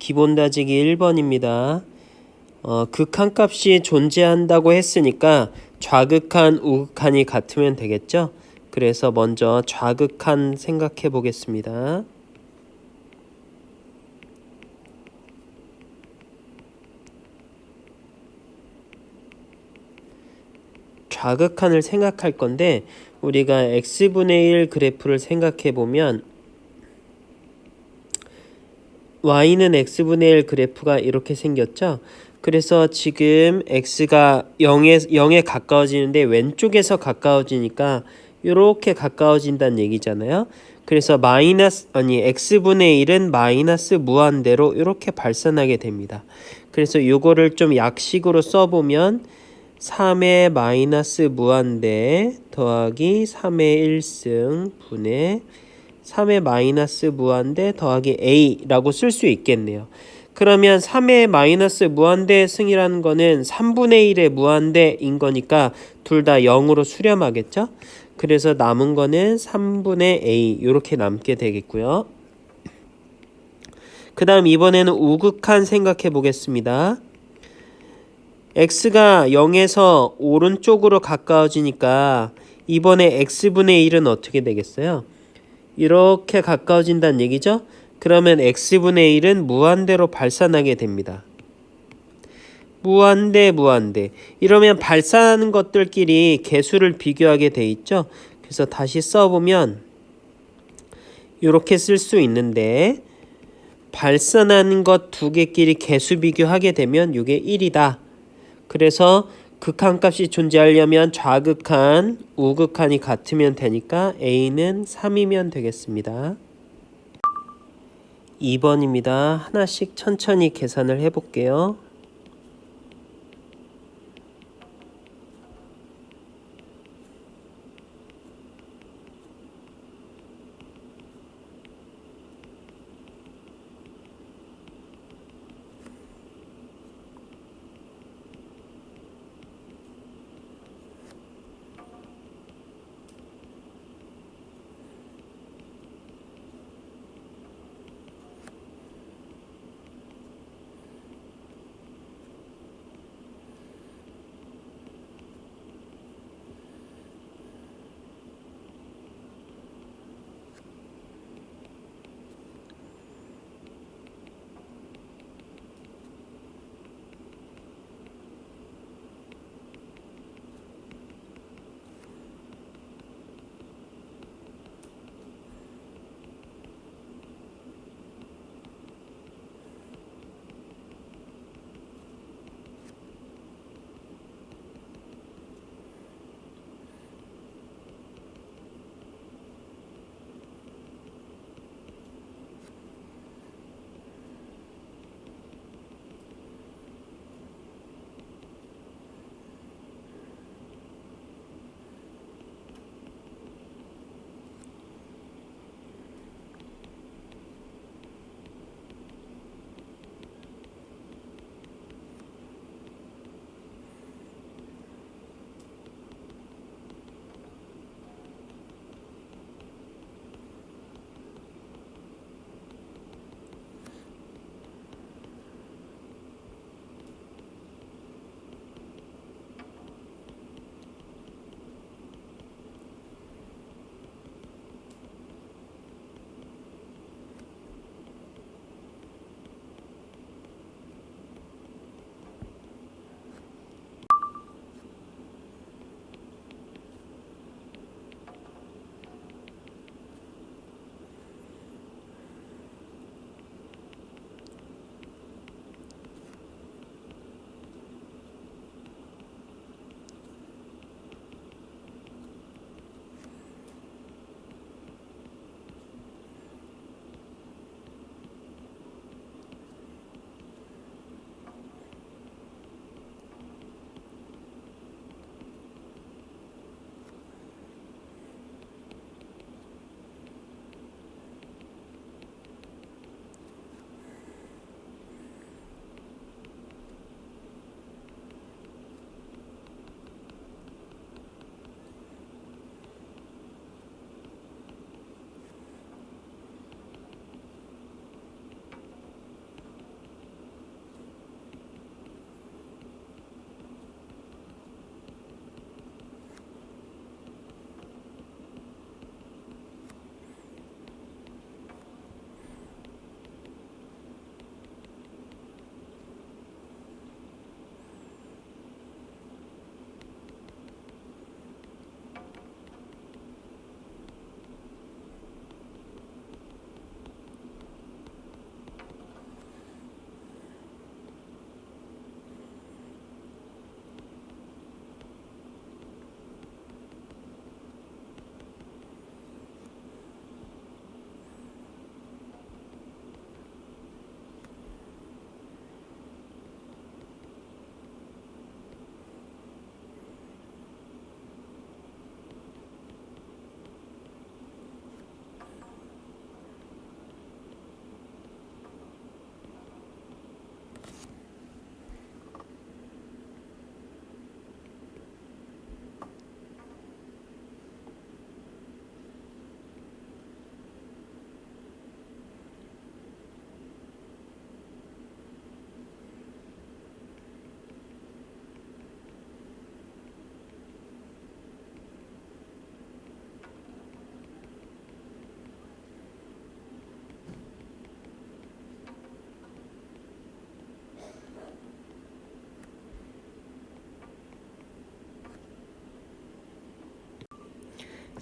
기본 다지기 1번입니다. 극한값이 존재한다고 했으니까 좌극한, 우극한이 같으면 되겠죠? 그래서 먼저 좌극한 생각해 보겠습니다. 좌극한을 생각할 건데 우리가 x분의 1 그래프를 생각해 보면 y는 x분의 1 그래프가 이렇게 생겼죠. 그래서 지금 x가 0에 가까워지는데 왼쪽에서 가까워지니까 이렇게 가까워진다는 얘기잖아요. 그래서 x분의 1은 마이너스 무한대로 이렇게 발산하게 됩니다. 그래서 이거를 좀 약식으로 써보면 3의 마이너스 무한대 더하기 3의 1승 분의 3의 마이너스 무한대 더하기 a라고 쓸 수 있겠네요. 그러면 3의 마이너스 무한대 승이라는 거는 3분의 1의 무한대인 거니까 둘 다 0으로 수렴하겠죠? 그래서 남은 거는 3분의 a 이렇게 남게 되겠고요. 그 다음 이번에는 우극한 생각해 보겠습니다. x가 0에서 오른쪽으로 가까워지니까 이번에 x분의 1은 어떻게 되겠어요? 이렇게 가까워진다는 얘기죠? 그러면 x분의 1은 무한대로 발산하게 됩니다. 무한대. 이러면 발산하는 것들끼리 개수를 비교하게 돼 있죠? 그래서 다시 써보면 이렇게 쓸 수 있는데 발산하는 것 두 개끼리 개수 비교하게 되면 이게 1이다. 그래서 극한값이 존재하려면 좌극한, 우극한이 같으면 되니까 a는 3이면 되겠습니다. 2번입니다. 하나씩 천천히 계산을 해볼게요.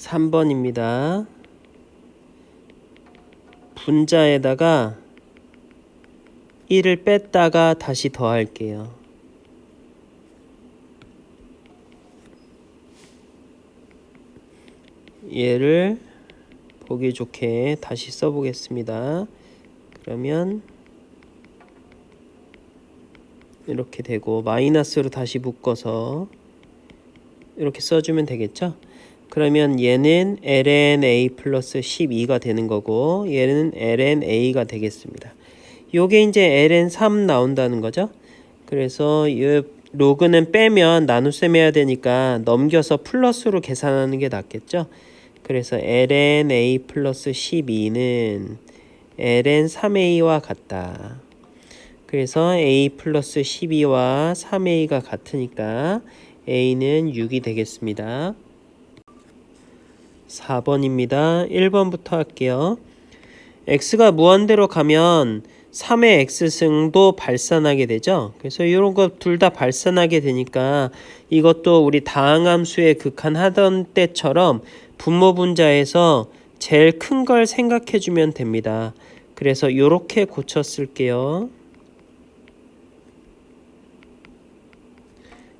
3번입니다. 분자에다가 1을 뺐다가 다시 더할게요. 얘를 보기 좋게 다시 써보겠습니다. 그러면 이렇게 되고 마이너스로 다시 묶어서 이렇게 써주면 되겠죠. 그러면 얘는 ln(a) 플러스 12가 되는 거고 얘는 ln(a가) 되겠습니다. 요게 이제 ln3 나온다는 거죠. 그래서 이 로그는 빼면 나눗셈 해야 되니까 넘겨서 플러스로 계산하는 게 낫겠죠. 그래서 ln(a) 플러스 12는 ln3a와 같다. 그래서 a 플러스 12와 3a가 같으니까 a는 6이 되겠습니다. 4번입니다. 1번부터 할게요. x가 무한대로 가면 3의 x승도 발산하게 되죠. 그래서 이런 거 둘 다 발산하게 되니까 이것도 우리 다항함수의 극한하던 때처럼 분모분자에서 제일 큰 걸 생각해 주면 됩니다. 그래서 이렇게 고쳐 쓸게요.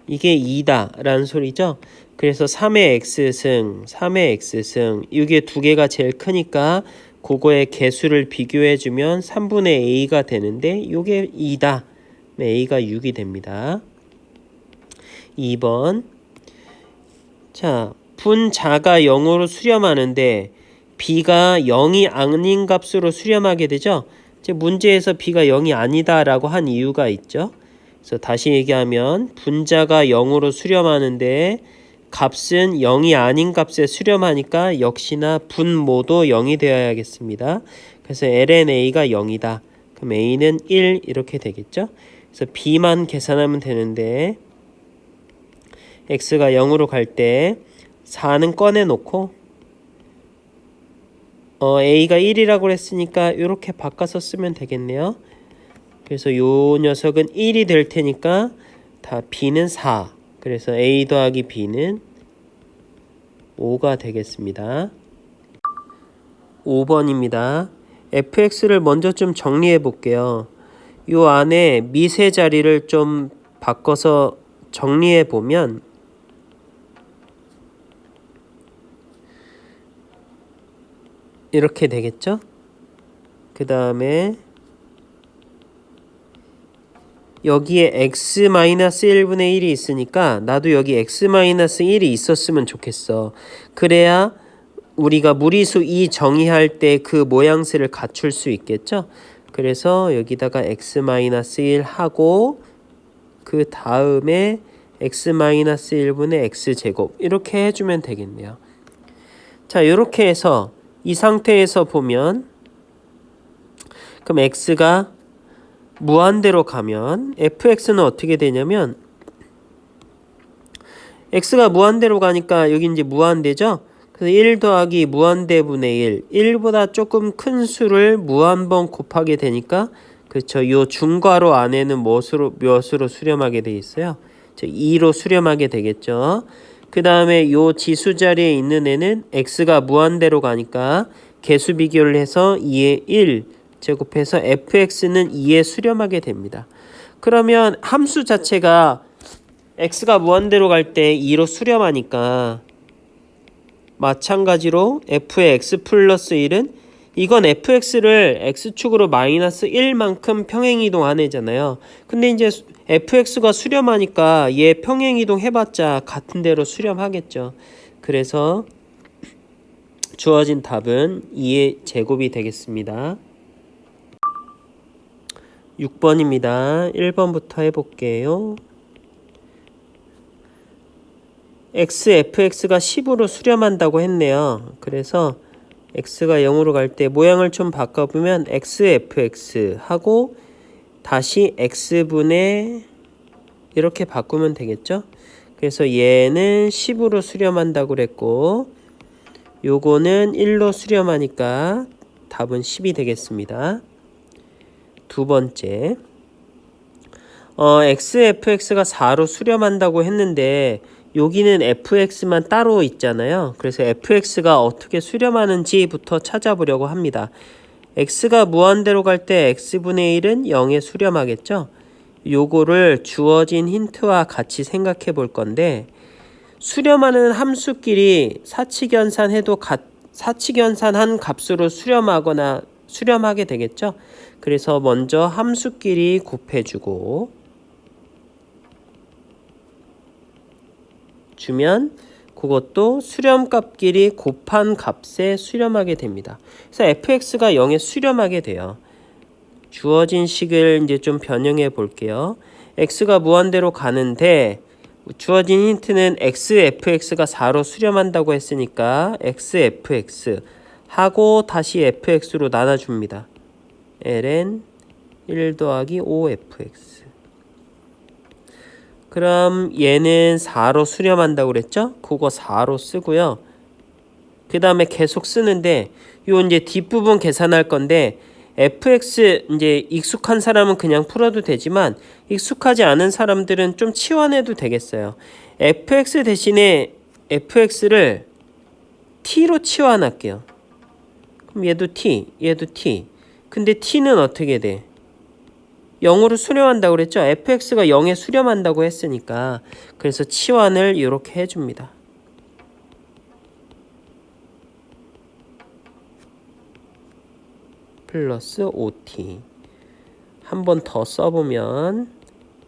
이게 2다 라는 소리죠. 그래서 3의 x승 이게 두 개가 제일 크니까 그거의 개수를 비교해 주면 3분의 a가 되는데 이게 2다. a가 6이 됩니다. 2번. 자, 분자가 0으로 수렴하는데 b가 0이 아닌 값으로 수렴하게 되죠. 이제 문제에서 b가 0이 아니다 라고 한 이유가 있죠. 그래서 다시 얘기하면 분자가 0으로 수렴하는데 값은 0이 아닌 값에 수렴하니까 역시나 분모도 0이 되어야겠습니다. 그래서 ln(a가 0이다. 그럼 a는 1 이렇게 되겠죠. 그래서 b만 계산하면 되는데 x가 0으로 갈 때 4는 꺼내놓고 a가 1이라고 했으니까 이렇게 바꿔서 쓰면 되겠네요. 그래서 요 녀석은 1이 될 테니까 다 b는 4. 그래서 a 더하기 b는 5가 되겠습니다. 5번입니다. fx를 먼저 좀 정리해 볼게요. 요 안에 미세 자리를 좀 바꿔서 정리해 보면 이렇게 되겠죠? 그 다음에 여기에 x-1분의 1이 있으니까 나도 여기 x-1이 있었으면 좋겠어. 그래야 우리가 무리수 2 정의할 때 그 모양새를 갖출 수 있겠죠. 그래서 여기다가 x-1 하고 그 다음에 x-1분의 x제곱 이렇게 해주면 되겠네요. 자, 이렇게 해서 이 상태에서 보면 그럼 x가 무한대로 가면 fx는 어떻게 되냐면 x가 무한대로 가니까 여기 이제 무한대죠. 그래서 1 더하기 무한대분의 1 1보다 조금 큰 수를 무한번 곱하게 되니까 그렇죠. 요 중괄호 안에는 몇으로 수렴하게 돼 있어요. 2로 수렴하게 되겠죠. 그 다음에 요 지수 자리에 있는 애는 x가 무한대로 가니까 개수 비교를 해서 2의 1 제곱해서 fx는 2에 수렴하게 됩니다. 그러면 함수 자체가 x가 무한대로 갈 때 2로 수렴하니까 마찬가지로 f의 x 플러스 1은 이건 fx를 x축으로 마이너스 1만큼 평행이동 안 해잖아요. 근데 이제 fx가 수렴하니까 얘 평행이동 해봤자 같은 대로 수렴하겠죠. 그래서 주어진 답은 2의 제곱이 되겠습니다. 6번입니다. 1번부터 해볼게요. fx가 10으로 수렴한다고 했네요. 그래서 x가 0으로 갈 때 모양을 좀 바꿔보면 xfx 하고 다시 x분의 이렇게 바꾸면 되겠죠. 그래서 얘는 10으로 수렴한다고 그랬고 요거는 1로 수렴하니까 답은 10이 되겠습니다. 두 번째, xfx가 4로 수렴한다고 했는데 여기는 fx만 따로 있잖아요. 그래서 fx가 어떻게 수렴하는지부터 찾아보려고 합니다. x가 무한대로 갈 때 x분의 1은 0에 수렴하겠죠. 요거를 주어진 힌트와 같이 생각해 볼 건데, 수렴하는 함수끼리 사칙연산한 값으로 수렴하게 되겠죠. 그래서 먼저 함수끼리 곱해주고 주면 그것도 수렴값끼리 곱한 값에 수렴하게 됩니다. 그래서 fx가 0에 수렴하게 돼요. 주어진 식을 이제 좀 변형해 볼게요. x가 무한대로 가는데 주어진 힌트는 fx가 4로 수렴한다고 했으니까 xfx 하고 다시 fx로 나눠줍니다. ln 1 더하기 5fx. 그럼 얘는 4로 수렴한다고 그랬죠? 그거 4로 쓰고요. 그 다음에 계속 쓰는데 요 이제 뒷부분 계산할 건데 fx 이제 익숙한 사람은 그냥 풀어도 되지만 익숙하지 않은 사람들은 좀 치환해도 되겠어요. fx 대신에 fx를 t로 치환할게요. 그럼 얘도 t, 얘도 t. 근데 t는 어떻게 돼? 0으로 수렴한다고 그랬죠? fx가 0에 수렴한다고 했으니까. 그래서 치환을 이렇게 해줍니다. 플러스 5t. 한 번 더 써보면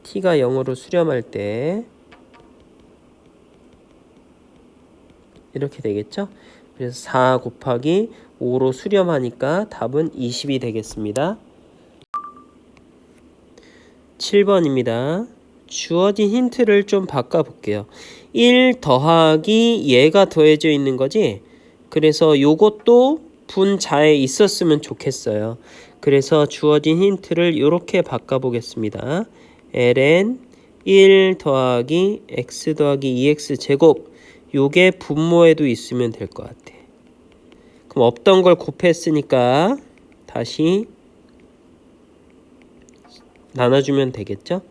t가 0으로 수렴할 때 이렇게 되겠죠? 그래서 4 곱하기 5로 수렴하니까 답은 20이 되겠습니다. 7번입니다. 주어진 힌트를 좀 바꿔볼게요. 1 더하기 얘가 더해져 있는 거지. 그래서 요것도 분자에 있었으면 좋겠어요. 그래서 주어진 힌트를 이렇게 바꿔보겠습니다. ln 1 더하기 x 더하기 2x 제곱 요게 분모에도 있으면 될 것 같아. 그럼 없던 걸 곱했으니까 다시 나눠주면 되겠죠?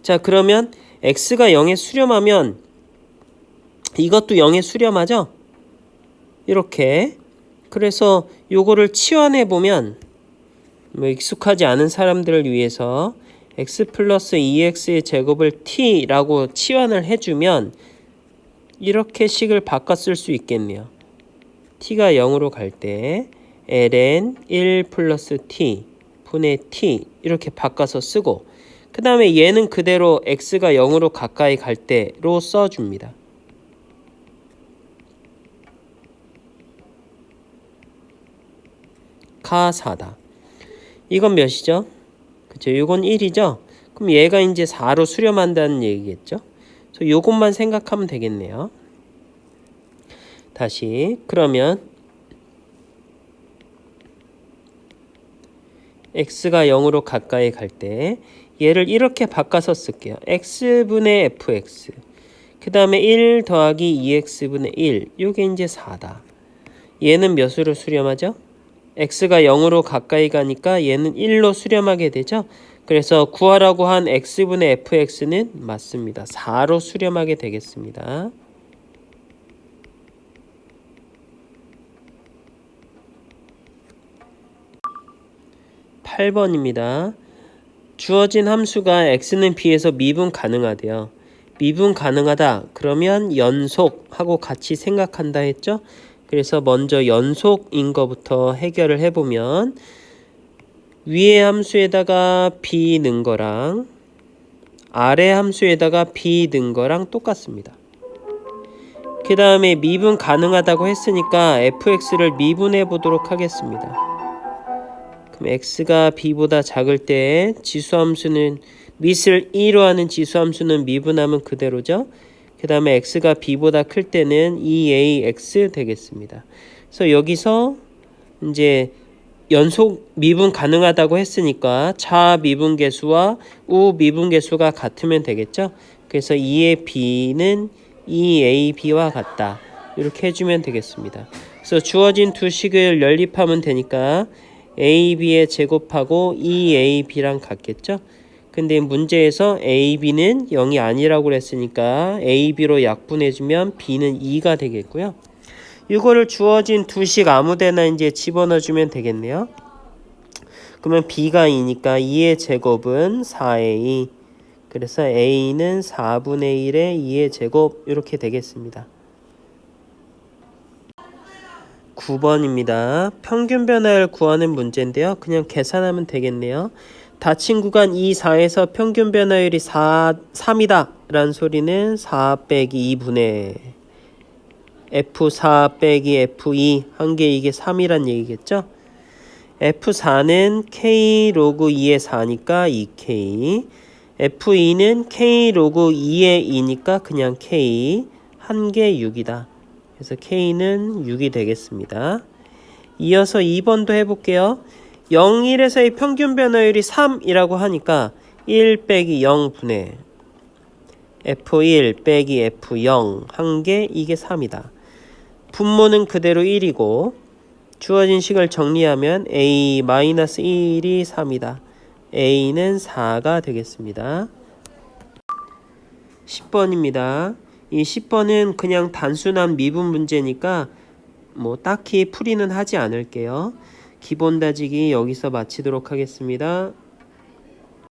자, 그러면 x가 0에 수렴하면 이것도 0에 수렴하죠? 이렇게. 그래서 요거를 치환해 보면 뭐 익숙하지 않은 사람들을 위해서 x 플러스 2x의 제곱을 t라고 치환을 해주면 이렇게 식을 바꿔 쓸 수 있겠네요. t가 0으로 갈 때 ln 1 플러스 t 분의 t 이렇게 바꿔서 쓰고 그 다음에 얘는 그대로 x가 0으로 가까이 갈 때로 써줍니다. 가 4다. 이건 몇이죠? 그쵸? 이건 1이죠? 그럼 얘가 이제 4로 수렴한다는 얘기겠죠? 그래서 요것만 생각하면 되겠네요. 다시 그러면 x가 0으로 가까이 갈 때 얘를 이렇게 바꿔서 쓸게요. x분의 fx 그 다음에 1 더하기 2x분의 1 요게 이제 4다. 얘는 몇으로 수렴하죠? x가 0으로 가까이 가니까 얘는 1로 수렴하게 되죠. 그래서 구하라고 한 x분의 fx는 맞습니다. 4로 수렴하게 되겠습니다. 8번입니다. 주어진 함수가 x는 b에서 미분 가능하대요. 미분 가능하다. 그러면 연속하고 같이 생각한다 했죠? 그래서 먼저 연속인 거부터 해결을 해보면 위의 함수에다가 b 넣은 거랑 아래 함수에다가 b 넣은 거랑 똑같습니다. 그 다음에 미분 가능하다고 했으니까 fx를 미분해 보도록 하겠습니다. 그럼 x가 b보다 작을 때 지수함수는 밑을 2로 하는 지수함수는 미분하면 그대로죠. 그 다음에 x가 b보다 클 때는 2ax 되겠습니다. 그래서 여기서 이제 연속 미분 가능하다고 했으니까 자 미분계수와 우 미분계수가 같으면 되겠죠. 그래서 2의 b는 2ab와 같다. 이렇게 해주면 되겠습니다. 그래서 주어진 두 식을 연립하면 되니까 ab의 제곱하고 2ab랑 같겠죠. 근데 문제에서 A, B는 0이 아니라고 그랬으니까 A, B로 약분해주면 B는 2가 되겠고요. 이거를 주어진 두식 아무데나 이제 집어넣어주면 되겠네요. 그러면 B가 2니까 2의 제곱은 4A. 그래서 A는 4분의 1의 2의 제곱 이렇게 되겠습니다. 9번입니다. 평균 변화를 구하는 문제인데요. 그냥 계산하면 되겠네요. 닫힌 구간 2, 4에서 평균 변화율이 3이다 라는 소리는 4 빼기 2분의 F4 빼기 F2 한 개 이게 3이란 얘기겠죠. F4는 K 로그 2의 4니까 2K, F2는 K 로그 2의 2니까 그냥 K, 한 개 6이다. 그래서 K는 6이 되겠습니다. 이어서 2번도 해볼게요. 0, 1에서의 평균 변화율이 3이라고 하니까 1 빼기 0분의 F1 빼기 F0 한 개 이게 3이다. 분모는 그대로 1이고 주어진 식을 정리하면 A-1이 3이다. A는 4가 되겠습니다. 10번입니다. 이 10번은 그냥 단순한 미분 문제니까 뭐 딱히 풀이는 하지 않을게요. 기본 다지기 여기서 마치도록 하겠습니다.